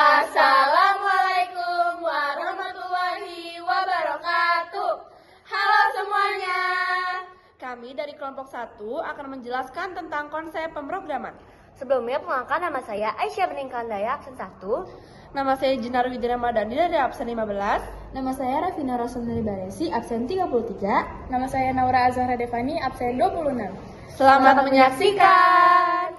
Assalamualaikum warahmatullahi wabarakatuh. Halo semuanya. Kami dari kelompok 1 akan menjelaskan tentang konsep pemrograman. Sebelumnya, perkenalkan, nama saya Aisyah Beningkan Daya, absen 1. Nama saya Jenar Widya Ramadhani dari absen 15. Nama saya Rafina Rosemary Baresi, absen 33. Nama saya Naura Azahra Devani, absen 26. Selamat menyaksikan.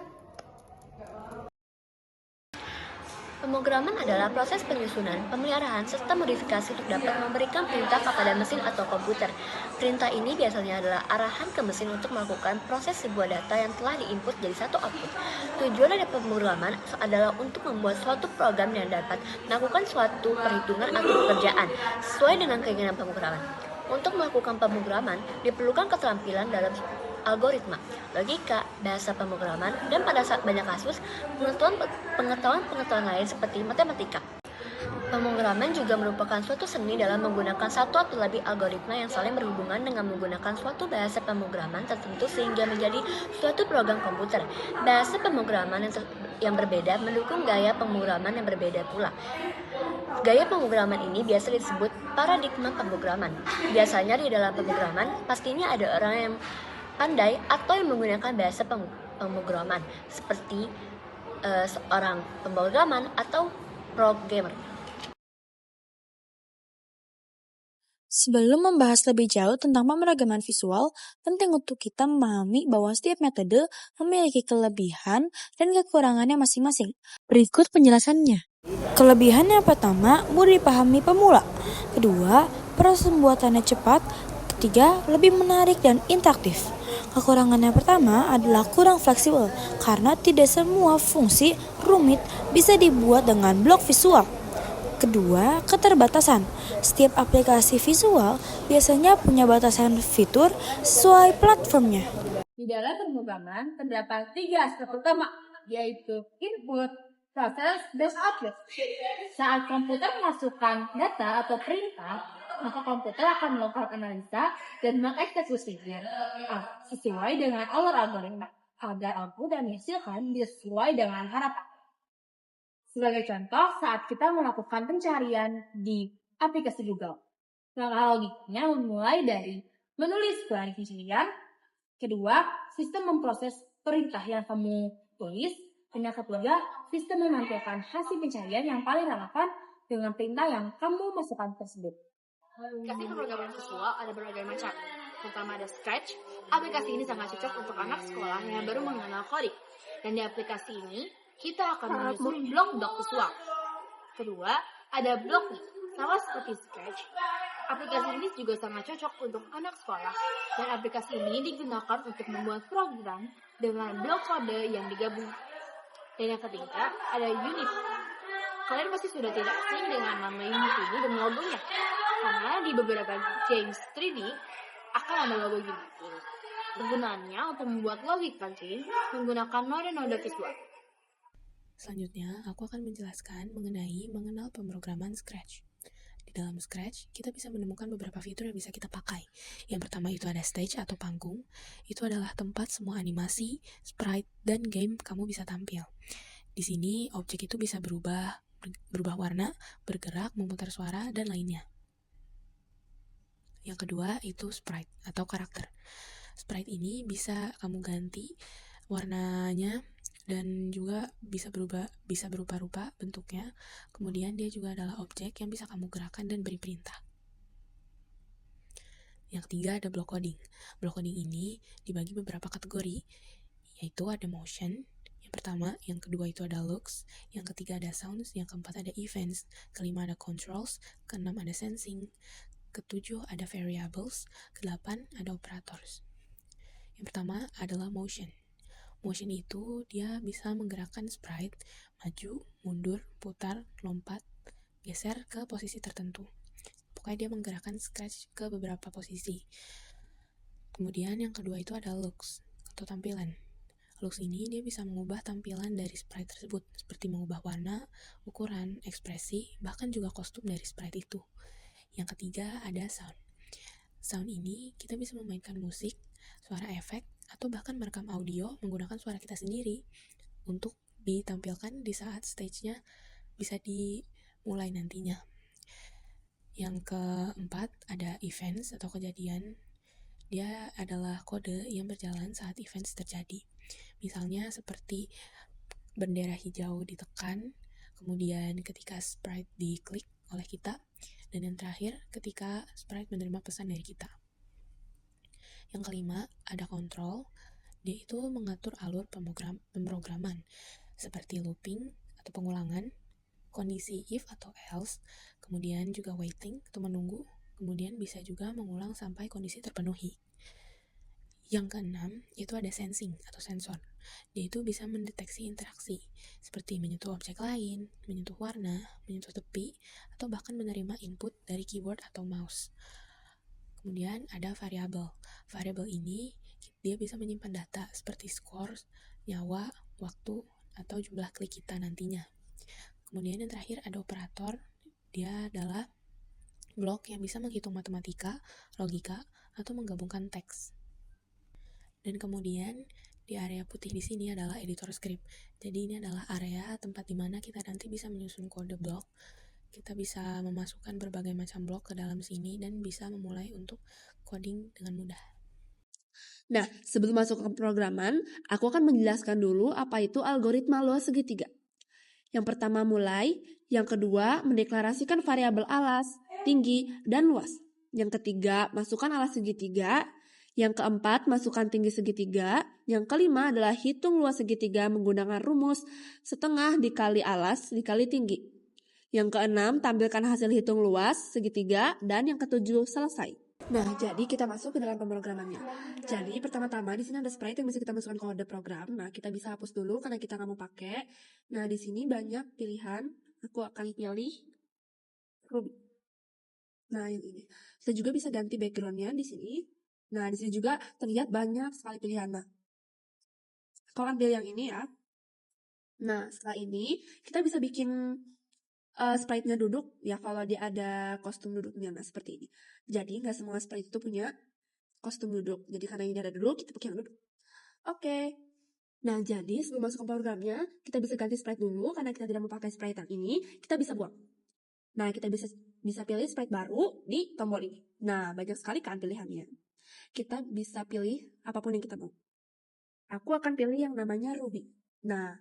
Pemrograman adalah proses penyusunan, pemeliharaan, serta modifikasi untuk dapat memberikan perintah kepada mesin atau komputer. Perintah ini biasanya adalah arahan ke mesin untuk melakukan proses sebuah data yang telah diinput jadi satu output. Tujuan dari pemrograman adalah untuk membuat suatu program yang dapat melakukan suatu perhitungan atau pekerjaan sesuai dengan keinginan pemrograman. Untuk melakukan pemrograman, diperlukan keterampilan dalam algoritma, logika, bahasa pemrograman, dan pada saat banyak kasus, pengetahuan lain seperti matematika. Pemrograman juga merupakan suatu seni dalam menggunakan satu atau lebih algoritma yang saling berhubungan dengan menggunakan suatu bahasa pemrograman tertentu sehingga menjadi suatu program komputer. Bahasa pemrograman yang berbeda mendukung gaya pemrograman yang berbeda pula. Gaya pemrograman ini biasa disebut paradigma pemrograman. Biasanya di dalam pemrograman, pastinya ada orang yang pandai atau yang menggunakan bahasa pemrograman seperti seorang pemrograman atau programmer. Sebelum membahas lebih jauh tentang pemrograman visual, penting untuk kita memahami bahwa setiap metode memiliki kelebihan dan kekurangannya masing-masing. Berikut penjelasannya. Kelebihan yang pertama, mudah dipahami pemula. Kedua, proses pembuatannya cepat. Ketiga, lebih menarik dan interaktif. Kekurangan yang pertama adalah kurang fleksibel karena tidak semua fungsi rumit bisa dibuat dengan blok visual. Kedua, keterbatasan. Setiap aplikasi visual biasanya punya batasan fitur sesuai platformnya. Di dalam pemrograman terdapat 3 aspek utama, yaitu input, proses, dan output. Saat komputer memasukkan data atau perintah, maka komputer akan melakukan analisa dan mengeksekusinya sesuai dengan algoritma agar output dan dihasilkan sesuai dengan harapan. Sebagai contoh, saat kita melakukan pencarian di aplikasi Google, langkah logiknya memulai dari menulis query pencarian, kedua, sistem memproses perintah yang kamu tulis, dan yang ketiga, sistem menampilkan hasil pencarian yang paling relevan dengan perintah yang kamu masukkan tersebut. Aplikasi pemrograman visual ada berbagai macam. Pertama ada Scratch. Aplikasi ini sangat cocok untuk anak sekolah yang baru mengenal coding. Dan di aplikasi ini, kita akan menyusun blok-blok visual. Kedua, ada Blockly. Sama seperti Scratch, aplikasi ini juga sangat cocok untuk anak sekolah. Dan aplikasi ini digunakan untuk membuat program dengan blok kode yang digabung. Dan yang ketiga, ada Unity. Kalian pasti sudah tidak asing dengan nama Unity ini dan logonya. Karena di beberapa games 3D akan ada logo Unity. Kegunaannya untuk membuat logik pancing menggunakan noda-noda visual. Selanjutnya, aku akan menjelaskan mengenai mengenal pemrograman Scratch. Di dalam Scratch, kita bisa menemukan beberapa fitur yang bisa kita pakai. Yang pertama itu ada stage atau panggung. Itu adalah tempat semua animasi, sprite, dan game kamu bisa tampil. Di sini, objek itu bisa berubah warna, bergerak, memutar suara, dan lainnya. Yang kedua itu sprite atau karakter. Sprite ini bisa kamu ganti warnanya dan juga bisa berupa rupa bentuknya. Kemudian dia juga adalah objek yang bisa kamu gerakkan dan beri perintah. Yang ketiga ada block coding. Block coding ini dibagi beberapa kategori, yaitu ada motion. Yang pertama, yang kedua itu ada looks, yang ketiga ada sounds, yang keempat ada events, kelima ada controls, keenam ada sensing, ketujuh ada variables, kedelapan ada operators. Yang pertama adalah motion. Motion itu dia bisa menggerakkan sprite, maju, mundur, putar, lompat, geser ke posisi tertentu. Pokoknya dia menggerakkan Scratch ke beberapa posisi. Kemudian yang kedua itu ada looks atau tampilan. Looks ini dia bisa mengubah tampilan dari sprite tersebut, seperti mengubah warna, ukuran, ekspresi, bahkan juga kostum dari sprite itu. Yang ketiga ada sound. Sound ini kita bisa memainkan musik, suara efek, atau bahkan merekam audio menggunakan suara kita sendiri untuk ditampilkan di saat stage-nya bisa dimulai nantinya. Yang keempat ada events atau kejadian. Dia adalah kode yang berjalan saat events terjadi. Misalnya seperti bendera hijau ditekan, kemudian ketika sprite diklik oleh kita, dan yang terakhir ketika sprite menerima pesan dari kita. Yang kelima ada control. Dia itu mengatur alur pemrograman seperti looping atau pengulangan, kondisi if atau else, kemudian juga waiting atau menunggu, kemudian bisa juga mengulang sampai kondisi terpenuhi. Yang keenam itu ada sensing atau sensor. Dia itu bisa mendeteksi interaksi seperti menyentuh objek lain, menyentuh warna, menyentuh tepi, atau bahkan menerima input dari keyboard atau mouse. Kemudian ada variabel. Variabel ini dia bisa menyimpan data seperti skor, nyawa, waktu, atau jumlah klik kita nantinya. Kemudian yang terakhir ada operator. Dia adalah blok yang bisa menghitung matematika, logika, atau menggabungkan teks. Dan kemudian di area putih di sini adalah editor script. Jadi ini adalah area tempat di mana kita nanti bisa menyusun kode blok. Kita bisa memasukkan berbagai macam blok ke dalam sini dan bisa memulai untuk coding dengan mudah. Nah, sebelum masuk ke pemrograman, aku akan menjelaskan dulu apa itu algoritma luas segitiga. Yang pertama mulai, yang kedua mendeklarasikan variabel alas, tinggi, dan luas. Yang ketiga masukkan alas segitiga. Yang keempat masukkan tinggi segitiga. Yang kelima adalah hitung luas segitiga menggunakan rumus setengah dikali alas dikali tinggi. Yang keenam tampilkan hasil hitung luas segitiga. Dan yang ketujuh selesai. Nah, jadi kita masuk ke dalam pemrogramannya. Jadi pertama-tama di sini ada sprite yang bisa kita masukkan kode program. Nah, kita bisa hapus dulu karena kita nggak mau pakai. Nah, di sini banyak pilihan. Aku akan pilih Ruby. Nah, yang ini. Kita juga bisa ganti backgroundnya di sini. Nah, di sini juga terlihat banyak sekali pilihan. Nah, aku akan pilih yang ini ya. Nah, setelah ini kita bisa bikin sprite-nya duduk ya kalau dia ada kostum duduknya. Nah, seperti ini. Jadi nggak semua sprite itu punya kostum duduk. Jadi karena ini ada duduk, kita pakai yang duduk. Oke. Nah, jadi sebelum masuk ke programnya, kita bisa ganti sprite dulu karena kita tidak mau pakai sprite yang ini, kita bisa buang. Nah, kita bisa pilih sprite baru di tombol ini. Nah, banyak sekali kan pilihannya. Kita bisa pilih apapun yang kita mau. Aku akan pilih yang namanya Ruby. Nah,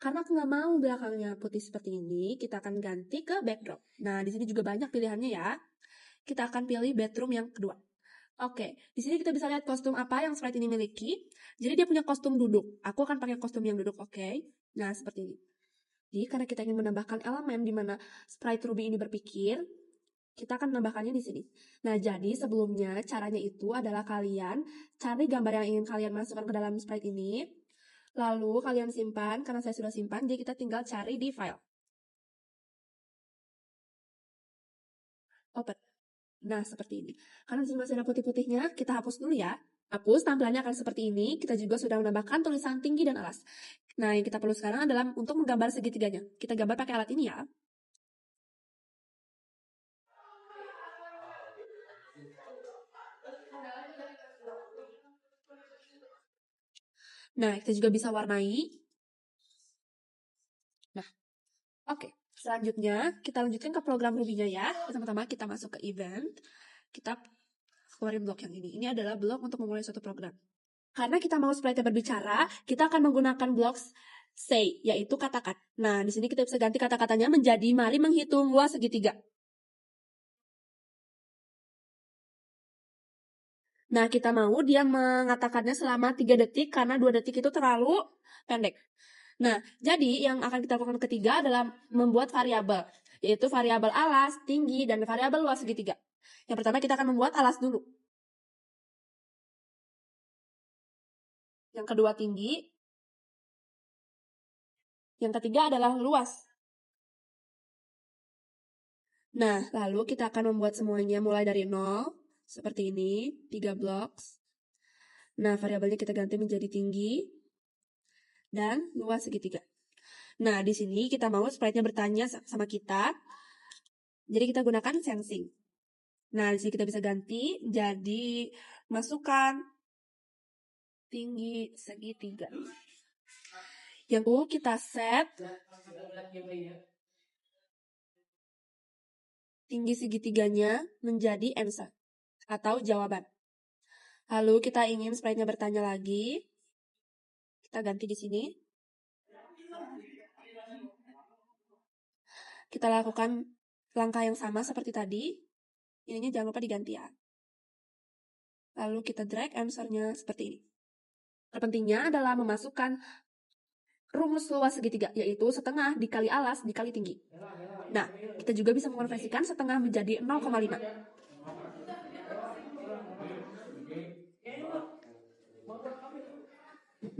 karena aku nggak mau belakangnya putih seperti ini, kita akan ganti ke backdrop. Nah, di sini juga banyak pilihannya ya. Kita akan pilih bedroom yang kedua. Oke, di sini kita bisa lihat kostum apa yang sprite ini miliki. Jadi dia punya kostum duduk. Aku akan pakai kostum yang duduk, oke. Nah, seperti ini. Jadi karena kita ingin menambahkan elemen di mana sprite Ruby ini berpikir, kita akan menambahkannya di sini. Nah, jadi sebelumnya caranya itu adalah kalian cari gambar yang ingin kalian masukkan ke dalam sprite ini. Lalu kalian simpan, karena saya sudah simpan, jadi kita tinggal cari di file. Open. Nah, seperti ini. Karena di sini masih ada putih-putihnya, kita hapus dulu ya. Hapus, tampilannya akan seperti ini. Kita juga sudah menambahkan tulisan tinggi dan alas. Nah, yang kita perlu sekarang adalah untuk menggambar segitiganya. Kita gambar pakai alat ini ya. Nah, kita juga bisa warnai. Nah, oke. Selanjutnya, kita lanjutkan ke program Ruby-nya ya. Pertama-tama kita masuk ke event. Kita keluarin blok yang ini. Ini adalah blok untuk memulai suatu program. Karena kita mau sprite-nya berbicara, kita akan menggunakan blok say, yaitu katakan. Nah, di sini kita bisa ganti kata-katanya menjadi mari menghitung luas segitiga. Nah, kita mau dia mengatakannya selama 3 detik karena 2 detik itu terlalu pendek. Nah, jadi yang akan kita lakukan ketiga adalah membuat variabel, yaitu variabel alas, tinggi, dan variabel luas segitiga. Yang pertama kita akan membuat alas dulu. Yang kedua tinggi. Yang ketiga adalah luas. Nah, lalu kita akan membuat semuanya mulai dari 0. Seperti ini, 3 blok. Nah, variabelnya kita ganti menjadi tinggi dan luas segitiga. Nah, di sini kita mau sprite-nya bertanya sama kita. Jadi kita gunakan sensing. Nah, di sini kita bisa ganti jadi masukkan tinggi segitiga. Yang kita set tinggi segitiganya menjadi answer atau jawaban. Lalu kita ingin sprite-nya bertanya lagi. Kita ganti di sini. Kita lakukan langkah yang sama seperti tadi. Ininya jangan lupa diganti ya. Lalu kita drag answer-nya seperti ini. Terpentingnya adalah memasukkan rumus luas segitiga, yaitu setengah dikali alas dikali tinggi. Nah, kita juga bisa mengonversikan setengah menjadi 0,5.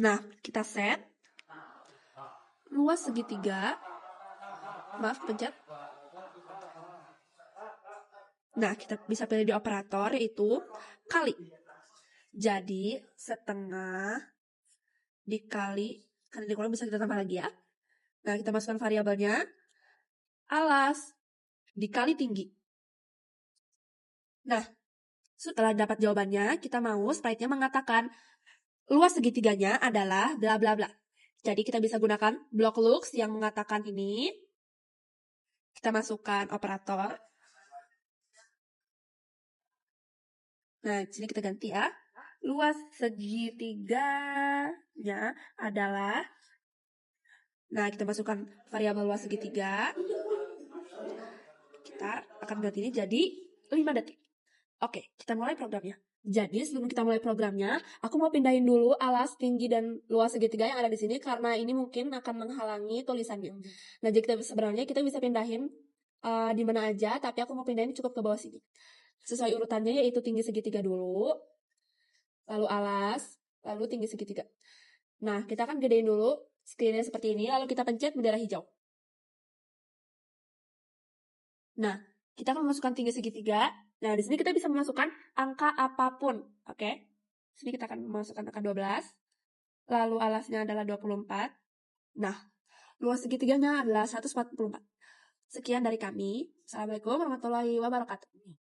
Nah, kita set luas segitiga. Maaf, pencet. Nah, kita bisa pilih di operator, yaitu kali. Jadi, setengah dikali, karena di kolom bisa kita tambah lagi ya. Nah, kita masukkan variabelnya. Alas dikali tinggi. Nah, setelah dapat jawabannya, kita mau sprite-nya mengatakan luas segitiganya adalah bla bla bla. Jadi kita bisa gunakan block looks yang mengatakan ini. Kita masukkan operator. Nah, di sini kita ganti ya. Luas segitiganya adalah, nah kita masukkan variabel luas segitiga. Kita akan ganti ini jadi 5 detik. Oke, kita mulai programnya. Jadi sebelum kita mulai programnya, aku mau pindahin dulu alas, tinggi, dan luas segitiga yang ada di sini karena ini mungkin akan menghalangi tulisannya. Nah, jadi sebenarnya kita bisa pindahin di mana aja, tapi aku mau pindahin cukup ke bawah sini. Sesuai urutannya yaitu tinggi segitiga dulu, lalu alas, lalu tinggi segitiga. Nah, kita akan gedein dulu screen-nya seperti ini, lalu kita pencet bendera hijau. Nah, kita akan memasukkan tinggi segitiga. Nah, di sini kita bisa memasukkan angka apapun, oke? Di sini kita akan memasukkan angka 12, lalu alasnya adalah 24. Nah, luas segitiganya adalah 144. Sekian dari kami. Assalamualaikum warahmatullahi wabarakatuh.